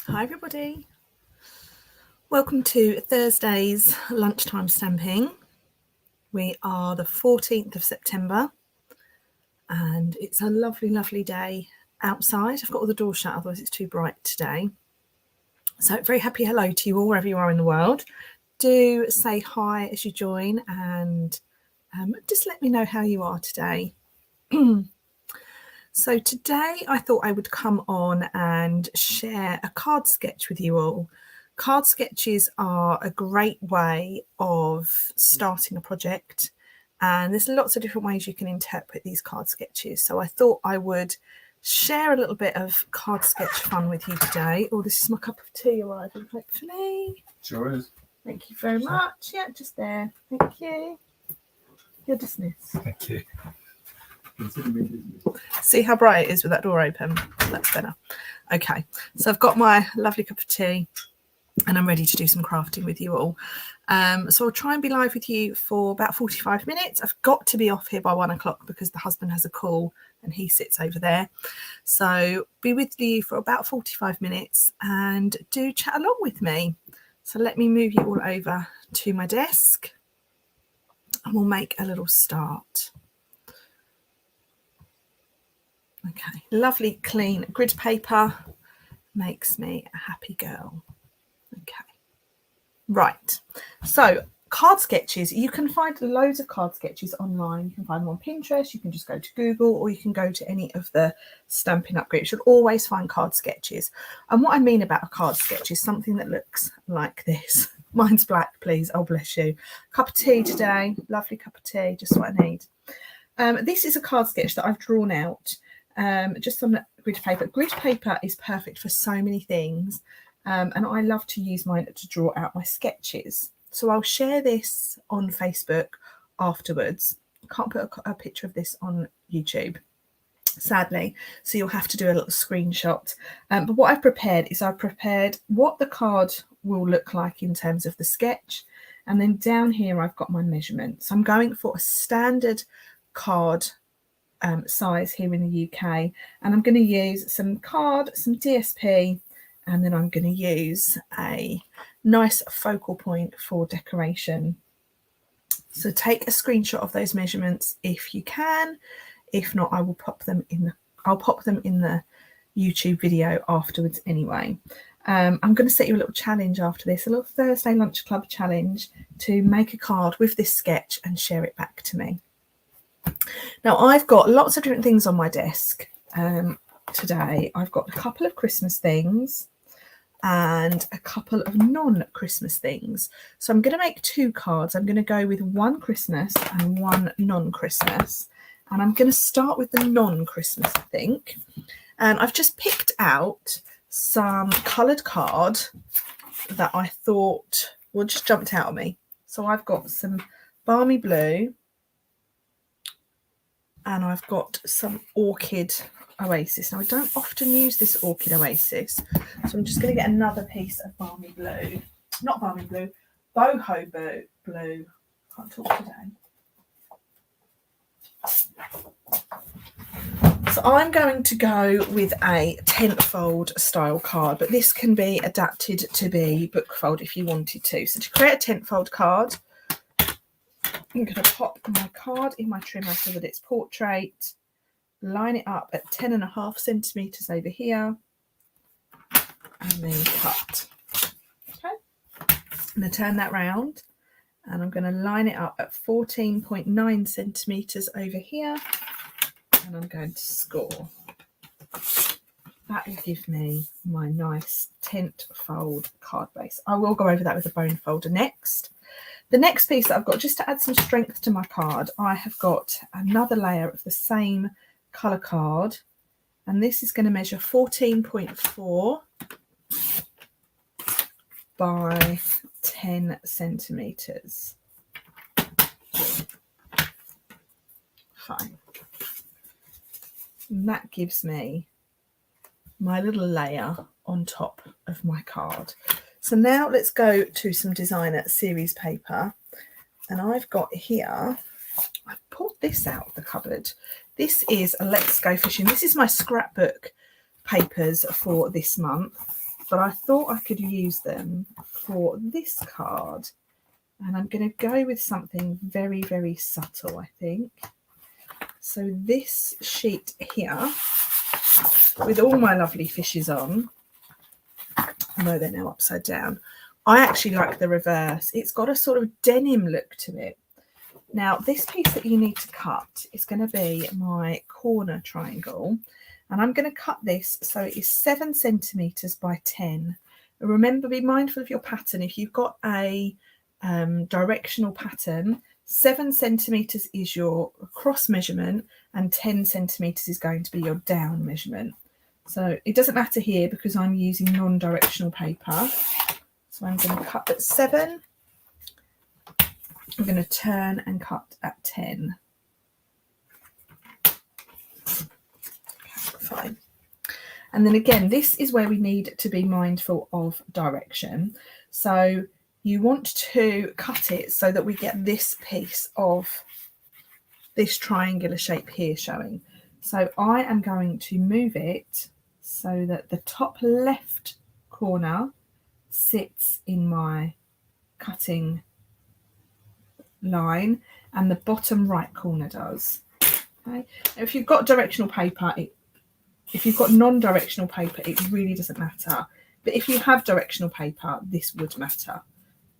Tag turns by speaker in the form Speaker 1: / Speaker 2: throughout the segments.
Speaker 1: Hi everybody, welcome to Thursday's lunchtime stamping. We are the 14th of September and it's a lovely day outside. I've got all the doors shut, otherwise it's too bright today. So very happy hello to you all wherever you are in the world. Do say hi as you join and just let me know how you are today. So today I thought I would come on and share a card sketch with you all. Card sketches are a great way of starting a project, and there's lots of different ways you can interpret these card sketches. So I thought I would share a little bit of card sketch fun with you today. Oh, this is my cup of tea arriving, hopefully.
Speaker 2: Sure is.
Speaker 1: Thank you very much. Yeah, just there. Thank you. You're dismissed.
Speaker 2: Thank you.
Speaker 1: See how bright it is with that door open? That's better. Okay, so I've got my lovely cup of tea and I'm ready to do some crafting with you all. So I'll try and be live with you for about 45 minutes. I've got to be off here by 1 o'clock because the husband has a call and he sits over there. So be with you for about 45 minutes and do chat along with me. So let me move you all over to my desk and we'll make a little start. Okay, lovely clean grid paper makes me a happy girl. Okay, right, so card sketches, you can find loads of card sketches online. You can find them on Pinterest, you can just go to Google, or you can go to any of the Stampin' Up groups. You'll always find card sketches. And what I mean about a card sketch is something that looks like this. Mine's black, please. Oh, bless you. Cup of tea today, lovely cup of tea, just what I need. This is a card sketch that I've drawn out just on grid paper. Grid paper is perfect for so many things, and I love to use mine to draw out my sketches. So I'll share this on Facebook afterwards. I can't put a picture of this on YouTube, sadly, so you'll have to do a little screenshot. But what I've prepared is I've prepared what the card will look like in terms of the sketch, and then down here I've got my measurements. I'm going for a standard card size here in the UK, and I'm going to use some card, some DSP, and then I'm going to use a nice focal point for decoration. So take a screenshot of those measurements if you can. If not, I will pop them in the YouTube video afterwards anyway. I'm going to set you a little challenge after this, a little Thursday Lunch Club challenge to make a card with this sketch and share it back to me. Now I've got lots of different things on my desk today. I've got a couple of Christmas things and a couple of non-Christmas things. So I'm going to make two cards. I'm going to go with one Christmas and one non-Christmas. And I'm going to start with the non-Christmas, I think. And I've just picked out some coloured card that I thought just jumped out at me. So I've got some balmy blue, and I've got some Orchid Oasis. Now I don't often use this Orchid Oasis, so I'm just going to get another piece of balmy blue. Not balmy blue, boho blue. Can't talk today. So I'm going to go with a tent fold style card, but this can be adapted to be book fold if you wanted to. So to create a tent fold card, I'm going to pop my card in my trimmer so that it's portrait, line it up at 10.5 centimetres over here, and then cut. Okay, I'm going to turn that round and I'm going to line it up at 14.9 centimetres over here, and I'm going to score. That will give me my nice tent fold card base. I will go over that with a bone folder next. The next piece that I've got, just to add some strength to my card, I have got another layer of the same colour card, and this is going to measure 14.4 by 10 centimetres. Fine. And that gives me my little layer on top of my card. So now let's go to some designer series paper, and I've got here, I've pulled this out of the cupboard. This is a Let's Go Fishing. This is my scrapbook papers for this month. but I thought I could use them for this card. And I'm going to go with something very, very subtle, I think. So this sheet here, with all my lovely fishes on, although they're now upside down, I actually like the reverse. It's got a sort of denim look to it. Now, this piece that you need to cut is going to be my corner triangle. And I'm going to cut this so it is 7 centimetres by 10. Remember, be mindful of your pattern. If you've got a directional pattern, 7 centimetres is your cross measurement and 10 centimetres is going to be your down measurement. So it doesn't matter here because I'm using non-directional paper. So I'm going to cut at 7. I'm going to turn and cut at 10. Okay, fine. And then again, this is where we need to be mindful of direction. So you want to cut it so that we get this piece of this triangular shape here showing. So I am going to move it so that the top left corner sits in my cutting line and the bottom right corner does. Okay. Now, if you've got directional paper, if you've got non-directional paper, it really doesn't matter. But if you have directional paper, this would matter.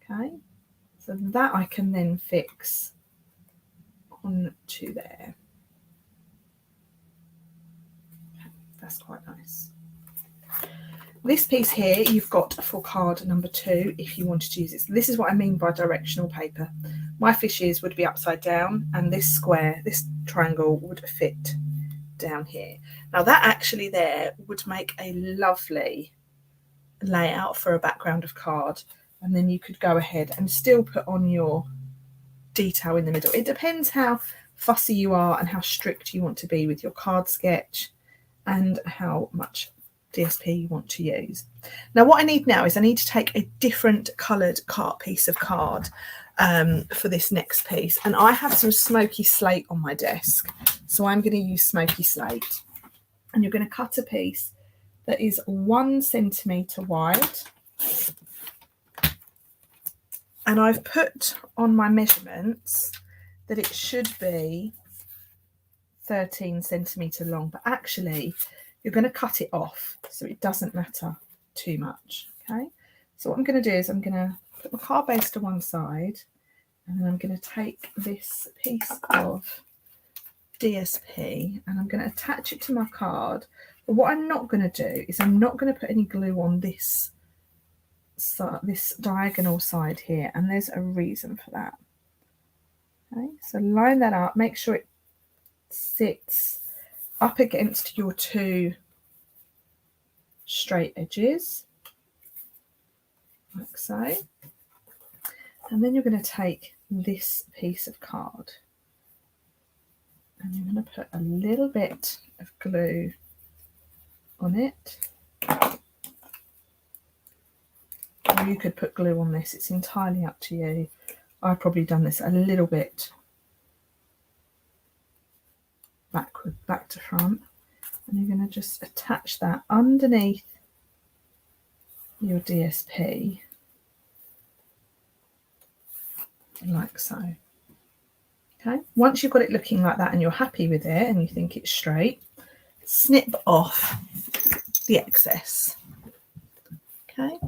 Speaker 1: Okay, so that I can then fix onto there. Okay, that's quite nice. This piece here you've got for card number 2 if you wanted to use it. So this is what I mean by directional paper. My fishes would be upside down and this square, this triangle would fit down here. Now that actually there would make a lovely layout for a background of card. And then you could go ahead and still put on your detail in the middle. It depends how fussy you are and how strict you want to be with your card sketch and how much DSP you want to use. Now what I need now is I need to take a different coloured piece of card for this next piece. And I have some smoky slate on my desk. So I'm going to use smoky slate. And you're going to cut a piece that is 1 centimetre wide. And I've put on my measurements that it should be 13 centimetre long, but actually you're going to cut it off so it doesn't matter too much. Okay, so what I'm going to do is I'm going to put my card base to one side and then I'm going to take this piece of DSP and I'm going to attach it to my card. But what I'm not going to do is I'm not going to put any glue on this diagonal side here, and there's a reason for that. Okay, so line that up, make sure it sits up against your 2 straight edges like so, and then you're going to take this piece of card and you're going to put a little bit of glue on it. Or you could put glue on this, it's entirely up to you. I've probably done this a little bit backward, back to front, and you're going to just attach that underneath your DSP like so. Okay, once you've got it looking like that and you're happy with it and you think it's straight, snip off the excess. Okay,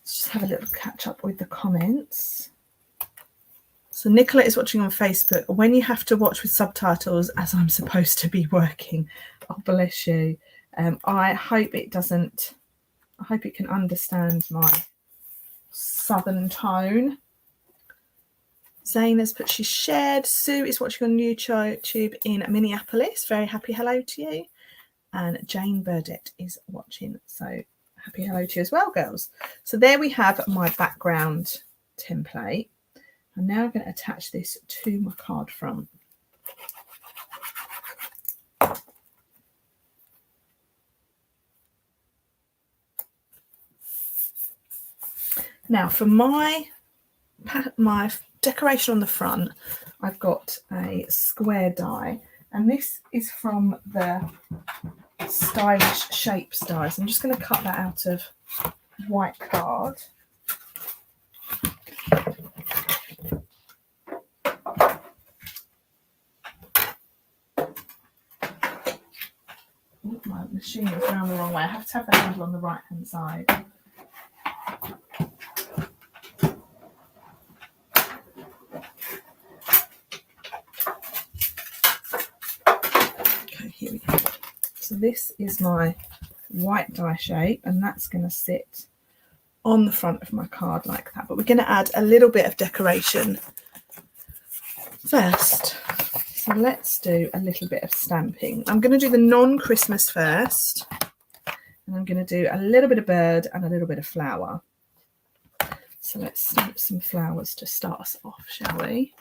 Speaker 1: let's just have a little catch up with the comments. So Nicola is watching on Facebook. When you have to watch with subtitles as I'm supposed to be working, oh bless you. I hope it doesn't, I hope it can understand my southern tone. Zane has put she's shared. Sue is watching on YouTube in Minneapolis. Very happy hello to you. And Jane Burdett is watching. So happy hello to you as well, girls. So there we have my background template. I'm now going to attach this to my card front. Now for my decoration on the front, I've got a square die, and this is from the stylish shapes dies. I'm just going to cut that out of white card. Oh, my machine is round the wrong way. I have to have the handle on the right hand side. Okay, here we go. So this is my white die shape, and that's going to sit on the front of my card like that. But we're going to add a little bit of decoration first. So let's do a little bit of stamping. I'm going to do the non-Christmas first, and I'm going to do a little bit of bird and a little bit of flower. So let's stamp some flowers to start us off, shall we?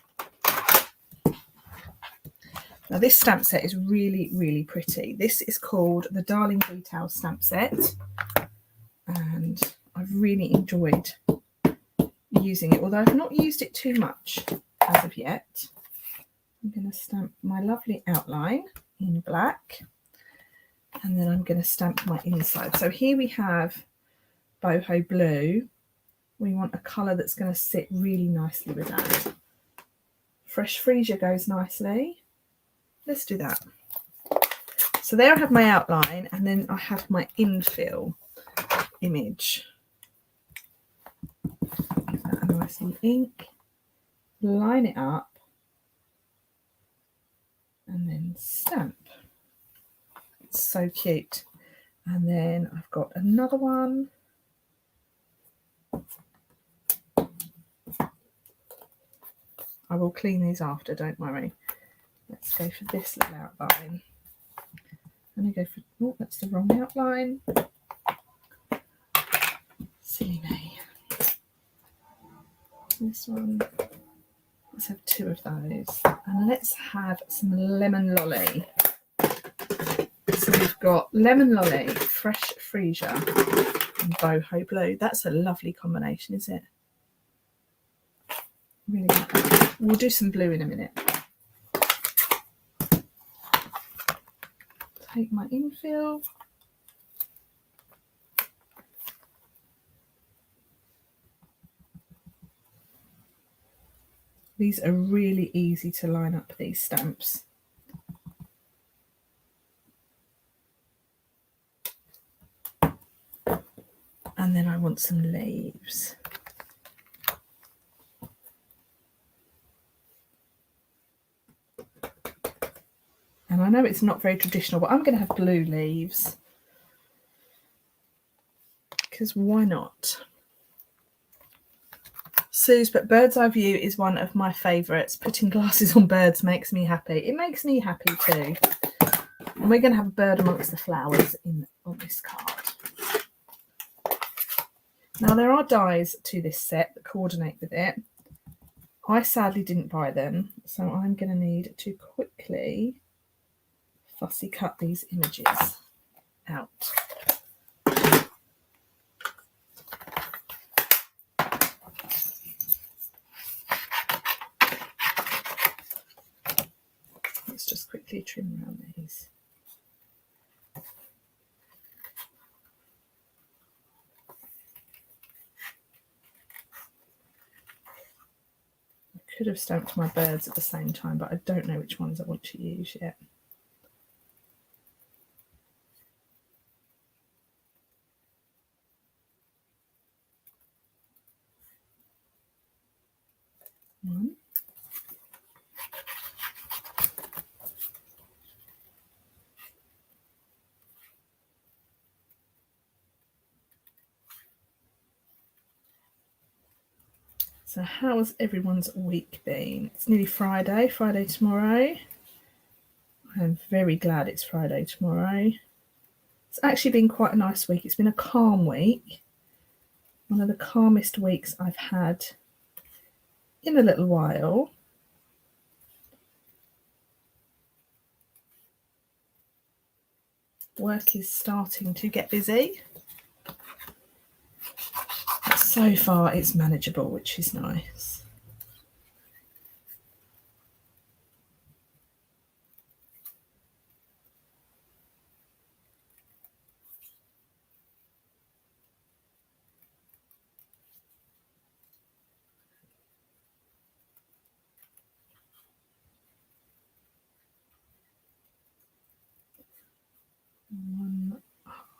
Speaker 1: Now this stamp set is really, really pretty. This is called the Darling Retail stamp set, and I've really enjoyed using it, although I've not used it too much as of yet. I'm going to stamp my lovely outline in black, and then I'm going to stamp my inside. So here we have boho blue. We want a colour that's going to sit really nicely with that. Fresh freesia goes nicely. Let's do that. So there I have my outline, and then I have my infill image. Give that a nice ink, line it up, and then stamp. It's so cute. And then I've got another one. I will clean these after, don't worry. Let's go for this little outline. I'm going to go for, oh, that's the wrong outline. Silly me. This one. Let's have two of those. And let's have some lemon lolly. So we've got lemon lolly, fresh freesia, and boho blue. That's a lovely combination, isn't it? Really like that. We'll do some blue in a minute. Take my infill. These are really easy to line up, these stamps. And then I want some leaves. And I know it's not very traditional, but I'm going to have blue leaves. Because why not? Suze, but bird's eye view is one of my favourites. Putting glasses on birds makes me happy. It makes me happy too. And we're going to have a bird amongst the flowers on this card. Now there are dies to this set that coordinate with it. I sadly didn't buy them, so I'm going to need to quickly fussy cut these images out. Let's just quickly trim around these. I could have stamped my birds at the same time, but I don't know which ones I want to use yet. One. So how has everyone's week been? It's nearly Friday tomorrow. I'm very glad it's Friday tomorrow. It's actually been quite a nice week. It's been a calm week. One of the calmest weeks I've had in a little while. Work is starting to get busy. But so far it's manageable, which is nice. 1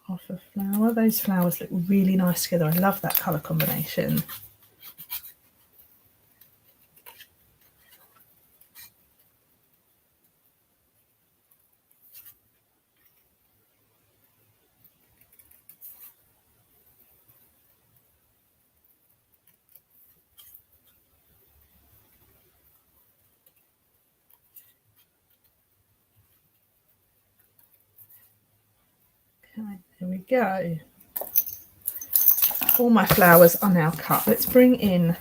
Speaker 1: half a flower. Those flowers look really nice together. I love that colour combination. Okay, there we go. All my flowers are now cut. Let's bring in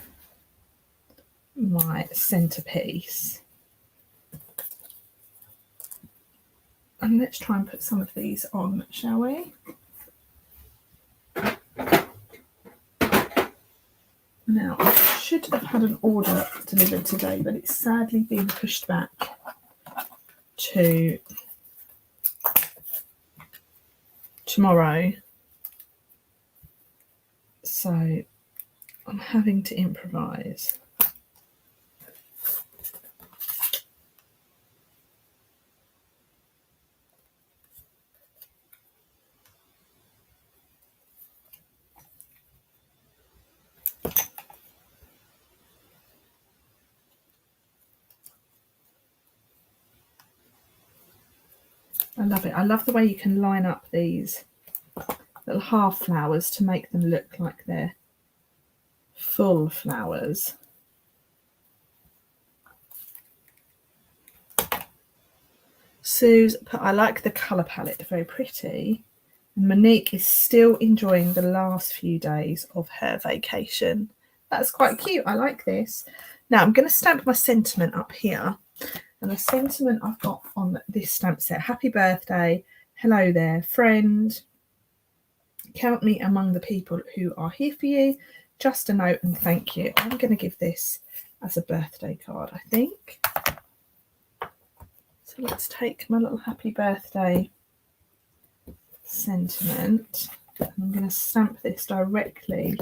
Speaker 1: my centerpiece. And let's try and put some of these on, shall we? Now, I should have had an order delivered today, but it's sadly been pushed back to tomorrow. So I'm having to improvise. I love it. I love the way you can line up these little half flowers to make them look like they're full flowers. Sue's put, I like the colour palette, very pretty. And Monique is still enjoying the last few days of her vacation. That's quite cute. I like this. Now I'm going to stamp my sentiment up here. And the sentiment I've got on this stamp set: happy birthday, hello there, friend. Count me among the people who are here for you. Just a note and thank you. I'm going to give this as a birthday card, I think. So let's take my little happy birthday sentiment. And I'm going to stamp this directly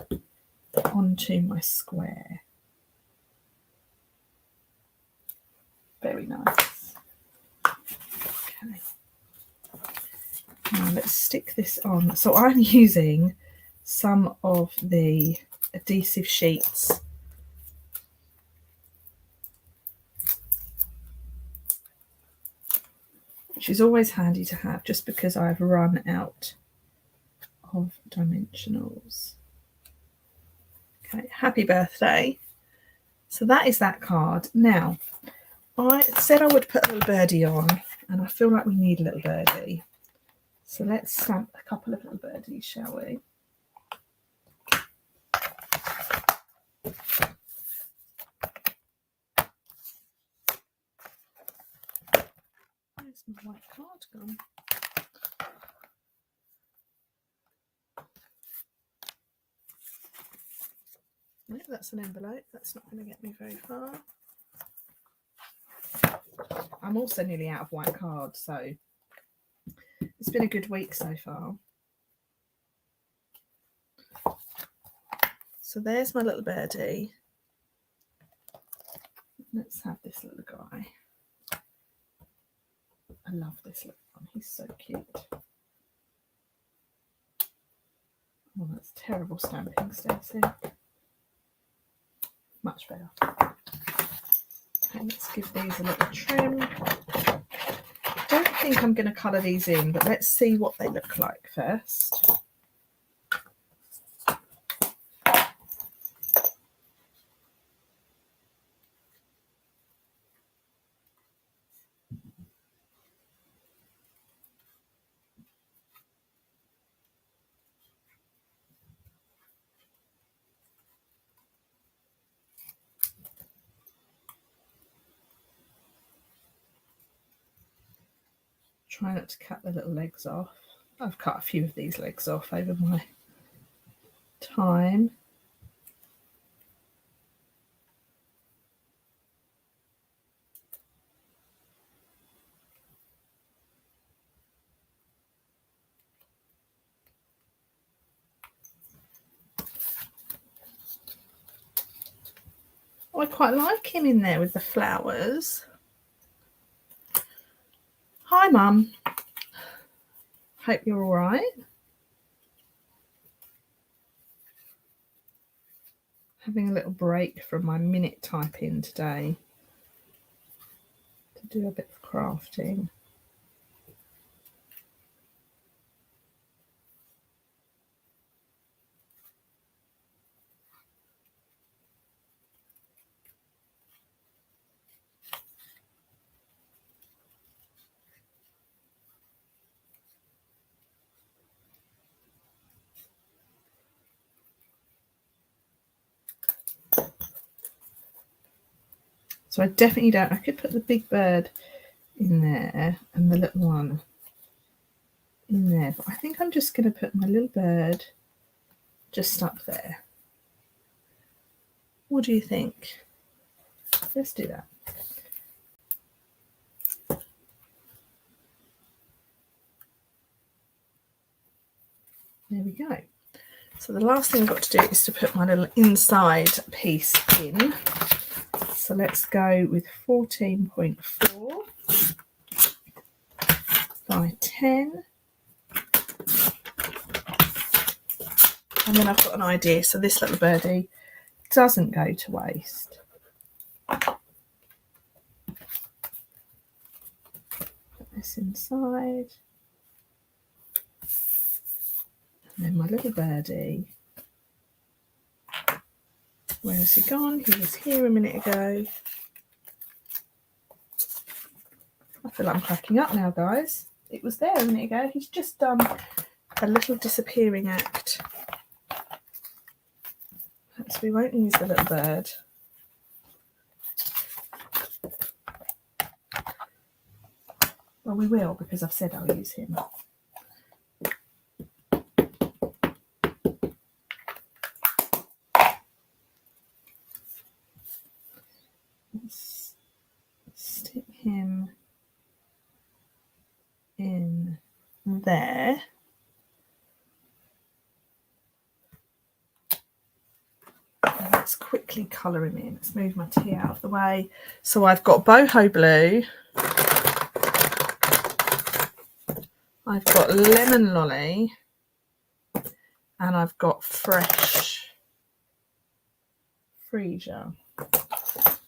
Speaker 1: onto my square. Very nice. Okay. Now let's stick this on. So I'm using some of the adhesive sheets which is always handy to have just because I've run out of dimensionals. Okay, happy birthday. So that is that card. Now, I said I would put a little birdie on, and I feel like we need a little birdie. So let's stamp a couple of little birdies, shall we? Where's my white card gone? No, that's an envelope. That's not going to get me very far. I'm also nearly out of white cards, so it's been a good week so far. So there's my little birdie. Let's have this little guy. I love this little one. He's so cute. Oh, that's terrible stamping, Stacey. Much better. Okay, let's give these a little trim. I don't think I'm going to colour these in, but let's see what they look like first. Try not to cut the little legs off. I've cut a few of these legs off over my time. Oh, I quite like him in there with the flowers. Hi, Mum. Hope you're all right. Having a little break from my minute typing today to do a bit of crafting. So I definitely don't, I could put the big bird in there and the little one in there, but I think I'm just going to put my little bird just up there. What do you think? Let's do that. There we go. So the last thing I've got to do is to put my little inside piece in. So let's go with 14.4 by 10. And then I've got an idea. So this little birdie doesn't go to waste. Put this inside. And then my little birdie. Where has he gone? He was here a minute ago. I feel like I'm cracking up now, guys. It was there a minute ago. He's just done a little disappearing act. So we won't use the little bird. Well, we will, because I've said I'll use him. Let's stick him in there. And let's quickly colour him in. Let's move my tea out of the way. So I've got boho blue. I've got lemon lolly. And I've got fresh freesia.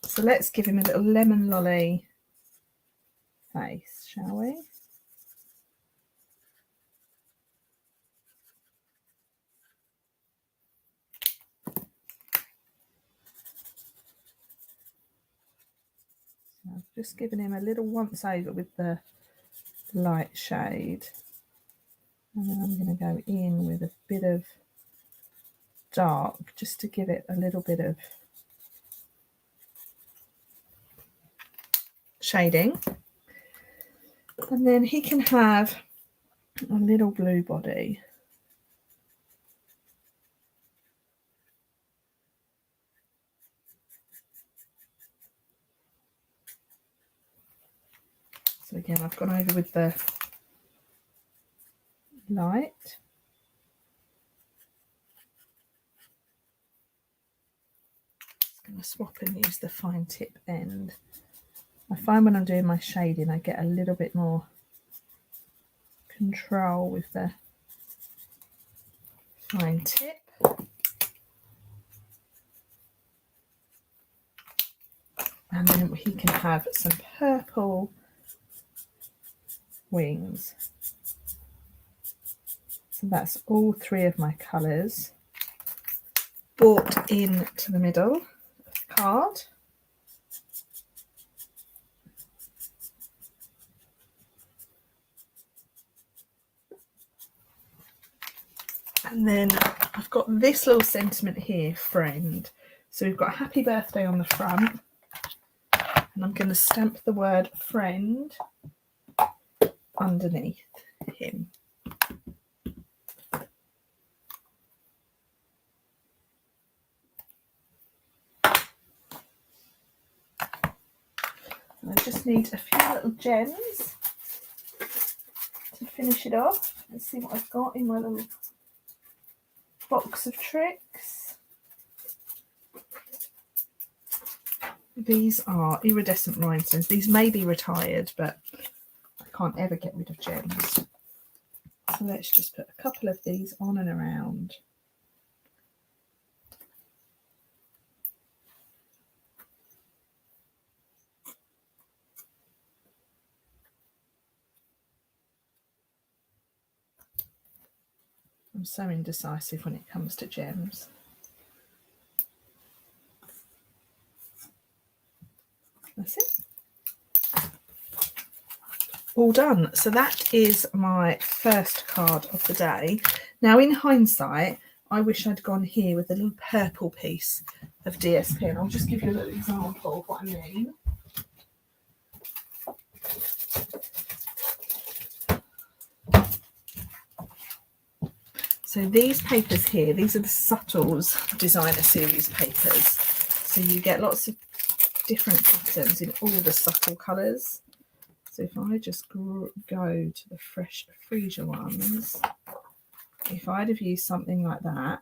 Speaker 1: So let's give him a little lemon lolly face, shall we? So I've just given him a little once over with the light shade. And then I'm going to go in with a bit of dark just to give it a little bit of shading. And then he can have a little blue body. So again, I've gone over with the light. Just going to swap and use the fine tip end. I find when I'm doing my shading, I get a little bit more control with the fine tip. And then he can have some purple wings. So that's all three of my colours brought into the middle of the card. And then I've got this little sentiment here, friend. So we've got happy birthday on the front. And I'm going to stamp the word friend underneath him. I just need a few little gems to finish it off. Let's see what I've got in my little box of tricks. These are iridescent rhinestones. These may be retired, but I can't ever get rid of gems. So let's just put a couple of these on and around. I'm so indecisive when it comes to gems. That's it. All done. So that is my first card of the day. Now, in hindsight, I wish I'd gone here with a little purple piece of DSP, and I'll just give you a little example of what I mean. So these papers here, these are the Subtles Designer Series papers. So you get lots of different patterns in all the subtle colours. So if I just go to the Fresh Freesia ones, if I'd have used something like that,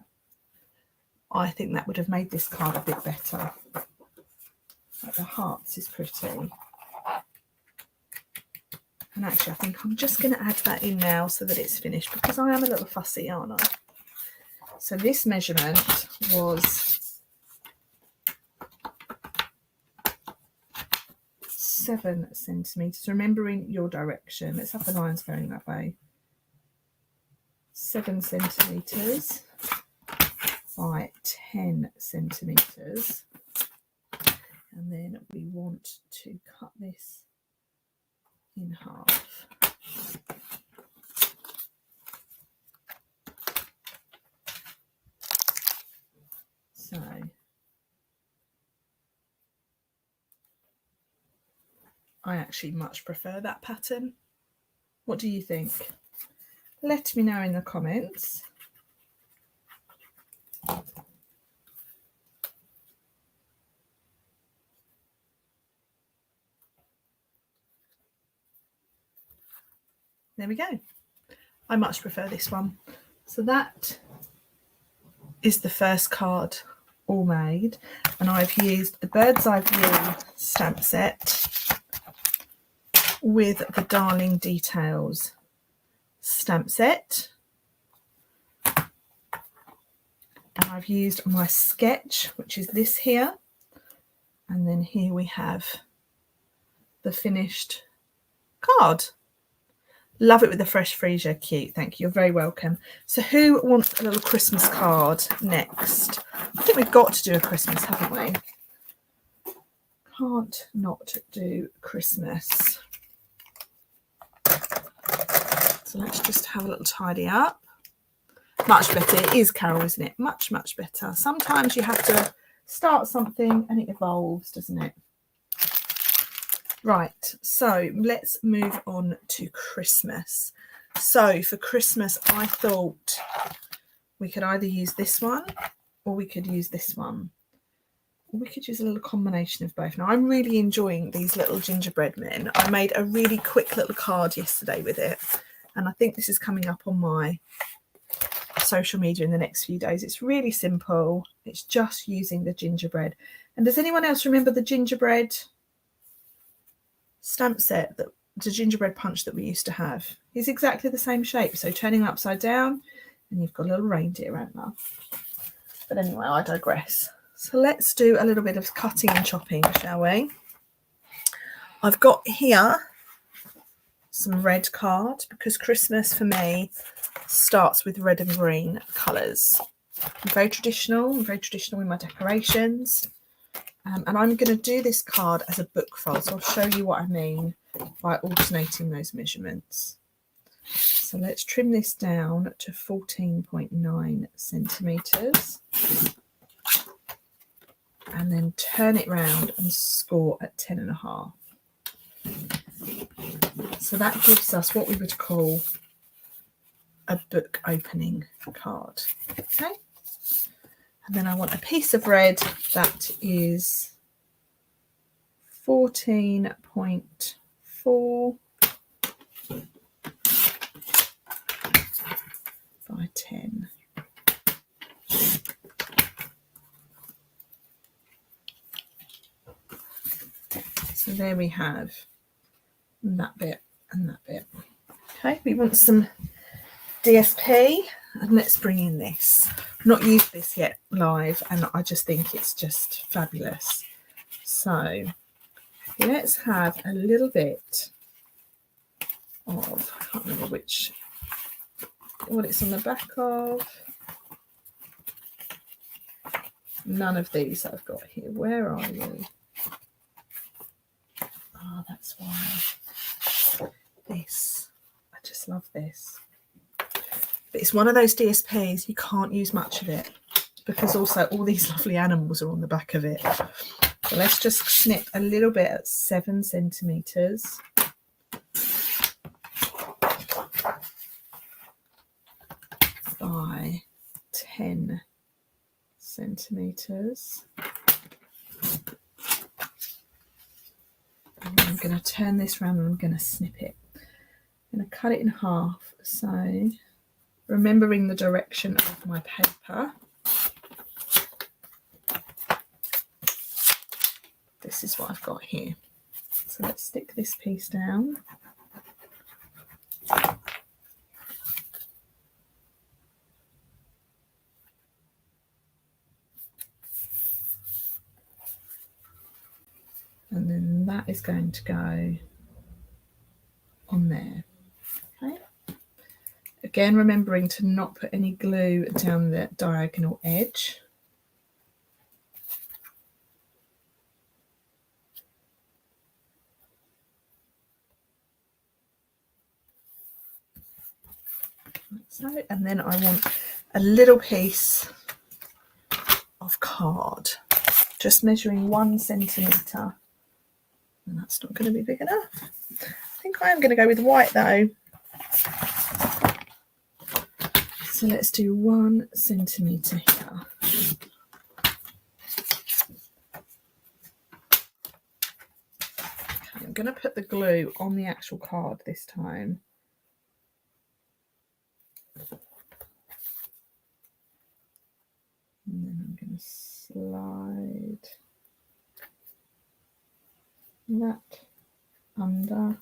Speaker 1: I think that would have made this card a bit better. Like the hearts is pretty. And actually, I think I'm just going to add that in now so that it's finished, because I am a little fussy, aren't I? So this measurement was 7 centimetres. Remembering your direction, let's have the lines going that way. 7 centimetres by 10 centimetres. And then we want to cut this in half. So I actually much prefer that pattern. What do you think? Let me know in the comments. There we go. I much prefer this one. So that is the first card all made, and I've used the Bird's Eye View stamp set with the Darling Details stamp set, and I've used my sketch, which is this here, and then here we have the finished card. Love it with the Fresh Freesia. Cute. Thank you. You're very welcome. So who wants a little Christmas card next? I think we've got to do a Christmas, haven't we? Can't not do Christmas. So let's just have a little tidy up. Much better. It is Carol, isn't it? Much, much better. Sometimes you have to start something and it evolves, doesn't it? Right, so let's move on to Christmas. So for Christmas, I thought we could either use this one or we could use this one. Or we could use a little combination of both. Now, I'm really enjoying these little gingerbread men. I made a really quick little card yesterday with it, and I think this is coming up on my social media in the next few days. It's really simple. It's just using the gingerbread. And does anyone else remember the gingerbread stamp set, that the gingerbread punch that we used to have? Is exactly the same shape, so turning upside down and you've got a little reindeer antler. But anyway, I digress. So let's do a little bit of cutting and chopping, shall we? I've got here some red card, because Christmas for me starts with red and green colours. I'm very traditional in my decorations. And I'm going to do this card as a book fold, so I'll show you what I mean by alternating those measurements. So let's trim this down to 14.9 centimetres and then turn it round and score at 10.5. So that gives us what we would call a book opening card. Okay. And then I want a piece of red that is 14.4 by 10. So there we have that bit and that bit. Okay, we want some DSP, and let's bring in this. I've not used this yet live, and I just think it's just fabulous. So let's have a little bit of, I can't remember what it's on the back of. None of these that I've got here. Where are you? Oh, that's why. This. I just love this. But it's one of those DSPs, you can't use much of it because also all these lovely animals are on the back of it. So let's just snip a little bit at 7 centimetres. By 10 centimetres. And I'm going to turn this round and I'm going to snip it. I'm going to cut it in half. So remembering the direction of my paper, this is what I've got here. So let's stick this piece down. And then that is going to go on there. Okay. Again, remembering to not put any glue down the diagonal edge. Like so. And then I want a little piece of card, just measuring 1 centimetre. And that's not going to be big enough. I think I am going to go with white though. So let's do 1 centimetre here. Okay, I'm going to put the glue on the actual card this time. And then I'm going to slide that under.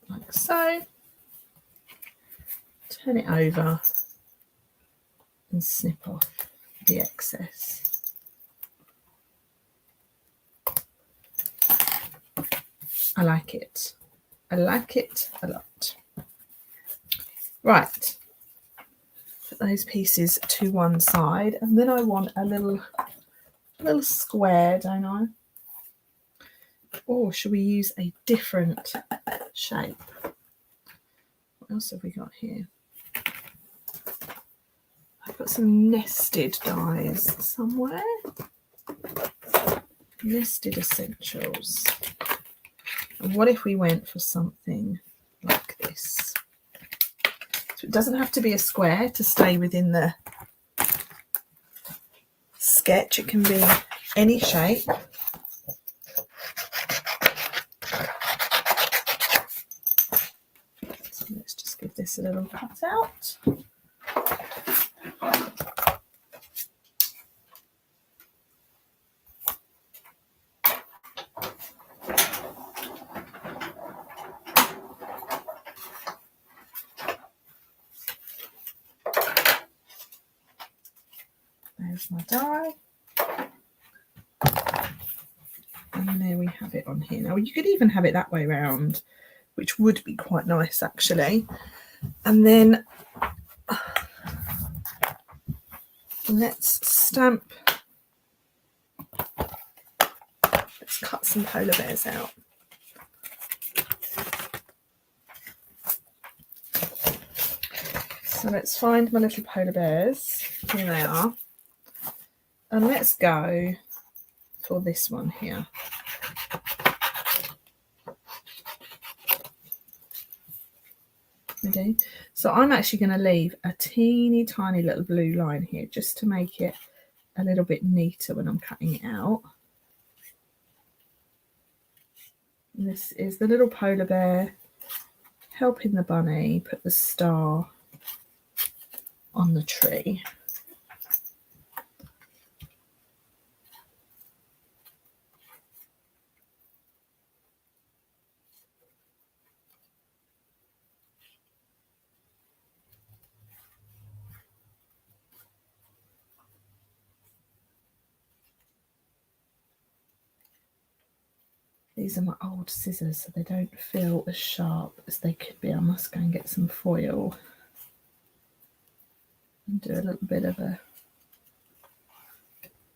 Speaker 1: Like so. Turn it over and snip off the excess. I like it. I like it a lot. Right. Put those pieces to one side, and then I want a little square, don't I? Or should we use a different shape? What else have we got here? I've got some nested dies somewhere. Nested essentials. And what if we went for something like this? So it doesn't have to be a square to stay within the sketch. It can be any shape. So let's just give this a little cut out. There's my die. And there we have it on here. Now you could even have it that way round, which would be quite nice actually. And then let's stamp. Let's cut some polar bears out. So let's find my little polar bears. Here they are. And let's go for this one here. Okay, so I'm actually going to leave a teeny tiny little blue line here just to make it a little bit neater when I'm cutting it out. And this is the little polar bear helping the bunny put the star on the tree. These are my old scissors, so they don't feel as sharp as they could be. I must go and get some foil and do a little bit of a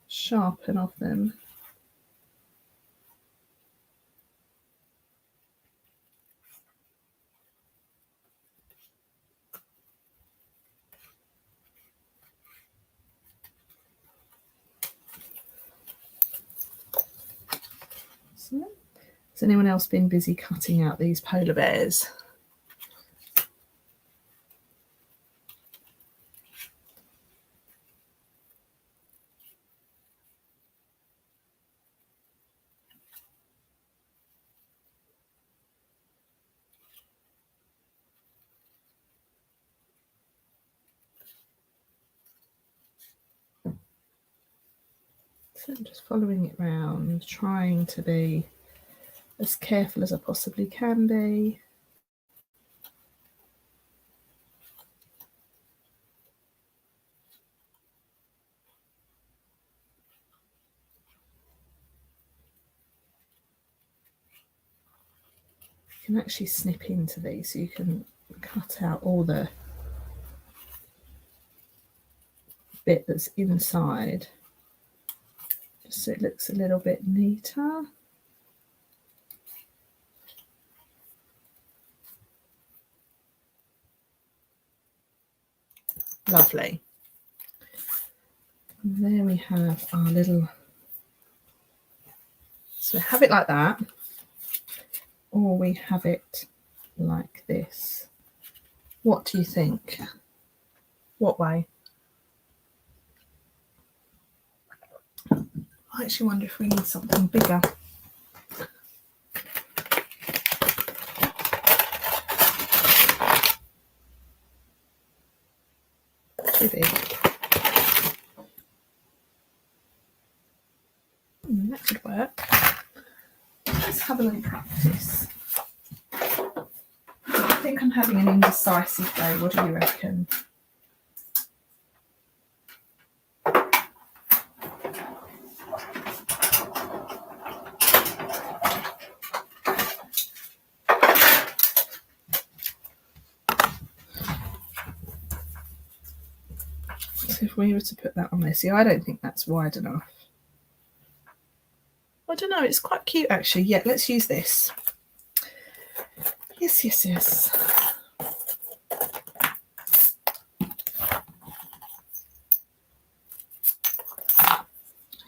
Speaker 1: sharpen of them. So, has anyone else been busy cutting out these polar bears? So I'm just following it round, trying to be as careful as I possibly can be. You can actually snip into these, so you can cut out all the bit that's inside, just so it looks a little bit neater. Lovely. And there we have our little, so we have it like that, or we have it like this. What do you think? What way? I actually wonder if we need something bigger. Too big. That could work. Let's have a little practice. I think I'm having an indecisive day. What do you reckon? So if we were to put that on there, see, I don't think that's wide enough. I don't know, it's quite cute actually. Yeah, let's use this. Yes, yes, yes.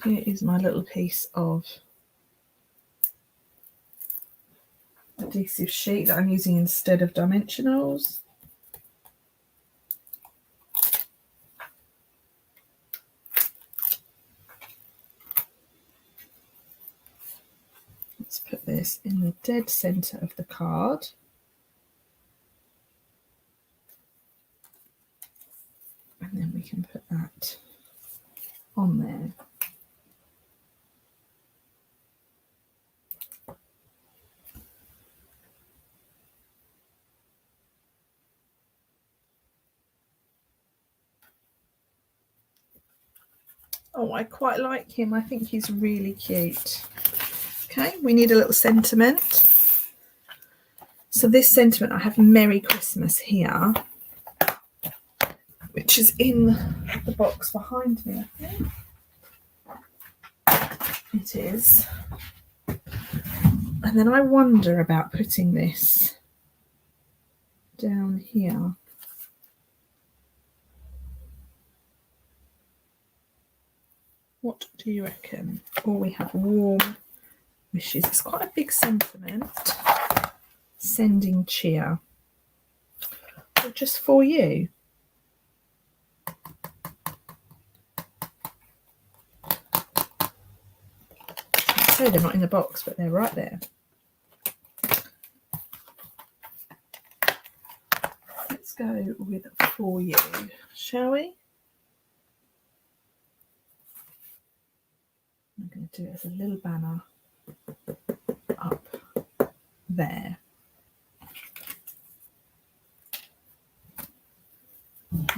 Speaker 1: Here is my little piece of adhesive sheet that I'm using instead of dimensionals. Let's put this in the dead centre of the card. And then we can put that on there. Oh, I quite like him. I think he's really cute. Okay, we need a little sentiment. So this sentiment, I have Merry Christmas here, which is in the box behind me, I think. It is. And then I wonder about putting this down here. What do you reckon? Or we have warm wishes. It's quite a big sentiment. Sending cheer. Or just for you. So they're not in the box, but they're right there. Let's go with for you, shall we? I'm going to do it as a little banner up there.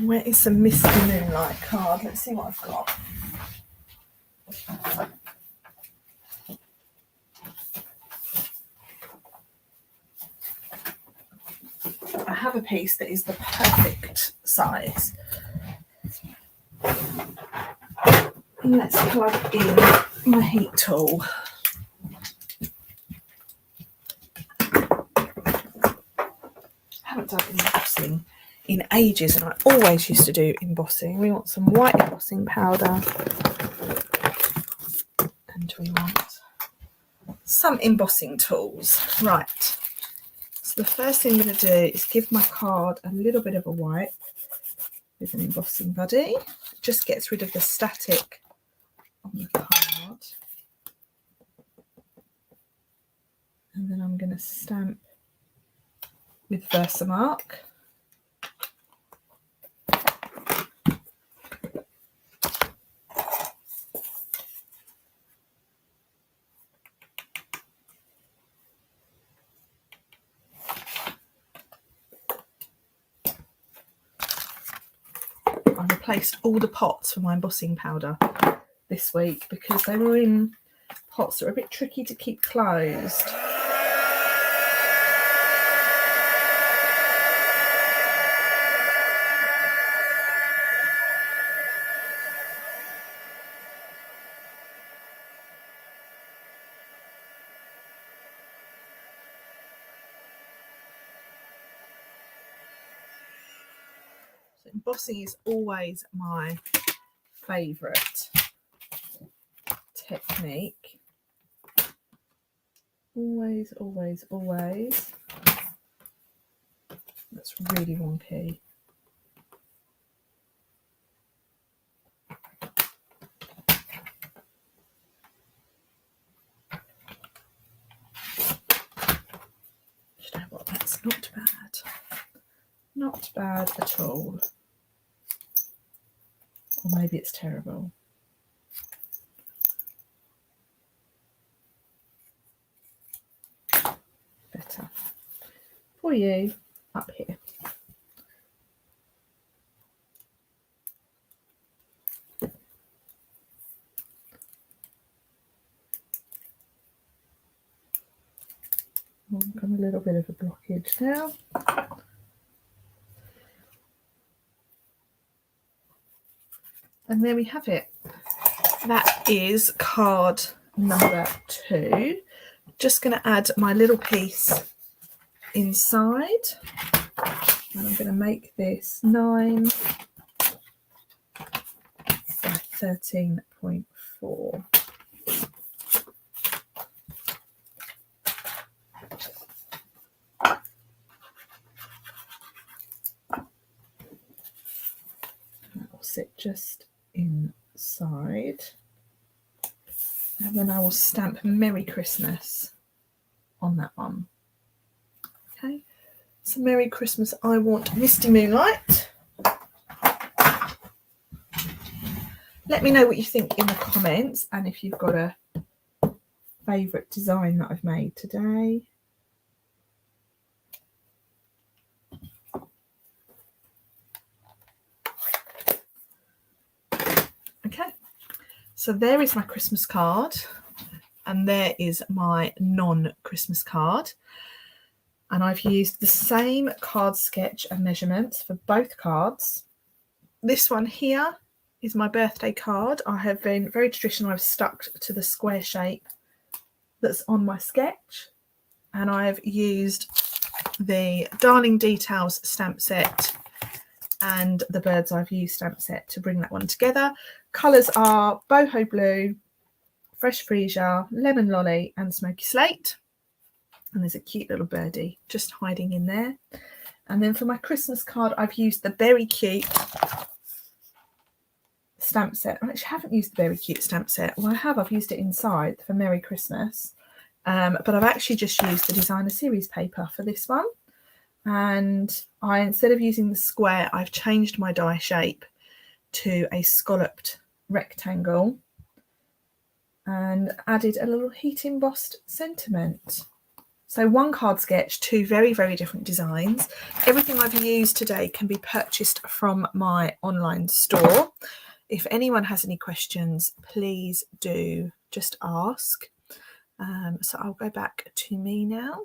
Speaker 1: Where is the Misty Moonlight card? Let's see what I've got. have a piece that is the perfect size. Let's plug in my heat tool. I haven't done embossing in ages, and I always used to do embossing. We want some white embossing powder, and we want some embossing tools. Right, so the first thing I'm going to do is give my card a little bit of a wipe with an embossing buddy. It just gets rid of the static on the card. And then I'm going to stamp with Versamark. I replaced all the pots for my embossing powder this week because they were in pots that are a bit tricky to keep closed. So embossing is always my favourite technique. Always, always, always. That's really wonky. You know what? That's not bad. Not bad at all. Or maybe it's terrible. Better for you up here. I've got a little bit of a blockage now. And there we have it. That is card number 2. Just going to add my little piece inside. And I'm going to make this 9 by 13.4. That will sit just inside. And then I will stamp Merry Christmas on that one. Okay, so Merry Christmas, I want Misty Moonlight. Let me know what you think in the comments, and if you've got a favourite design that I've made today. Okay, so there is my Christmas card, and there is my non-Christmas card. And I've used the same card sketch and measurements for both cards. This one here is my birthday card. I have been very traditional. I've stuck to the square shape that's on my sketch. And I've used the Darling Details stamp set and the Bird's Eye View stamp set to bring that one together. Colours are Boho Blue, Fresh Freesia, Lemon Lolly and Smoky Slate. And there's a cute little birdie just hiding in there. And then for my Christmas card, I've used the Very Cute stamp set. I actually haven't used the Very Cute stamp set. Well, I have. I've used it inside for Merry Christmas. But I've actually just used the designer series paper for this one. And instead of using the square, I've changed my die shape to a scalloped rectangle and added a little heat embossed sentiment. So one card sketch, 2 very, very different designs. Everything I've used today can be purchased from my online store. If anyone has any questions, please do just ask. So I'll go back to me now.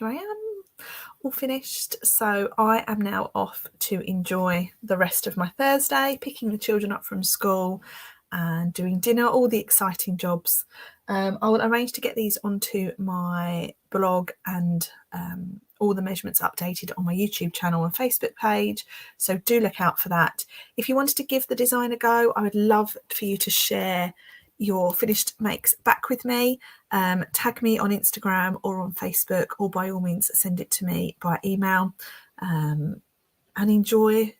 Speaker 1: here I am, all finished. So I am now off to enjoy the rest of my Thursday, picking the children up from school and doing dinner, all the exciting jobs. I will arrange to get these onto my blog and all the measurements updated on my YouTube channel and Facebook page. So do look out for that. If you wanted to give the design a go, I would love for you to share your finished makes back with me. Tag me on Instagram or on Facebook, or by all means send it to me by email, and enjoy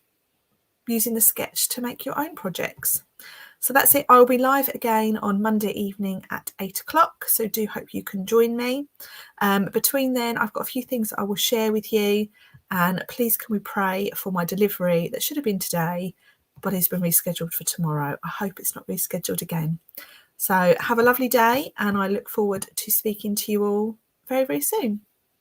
Speaker 1: using the sketch to make your own projects. So that's it. I'll be live again on Monday evening at 8 o'clock. So do hope you can join me. Between then, I've got a few things that I will share with you. And please can we pray for my delivery that should have been today, but has been rescheduled for tomorrow. I hope it's not rescheduled again. So have a lovely day, and I look forward to speaking to you all very, very soon.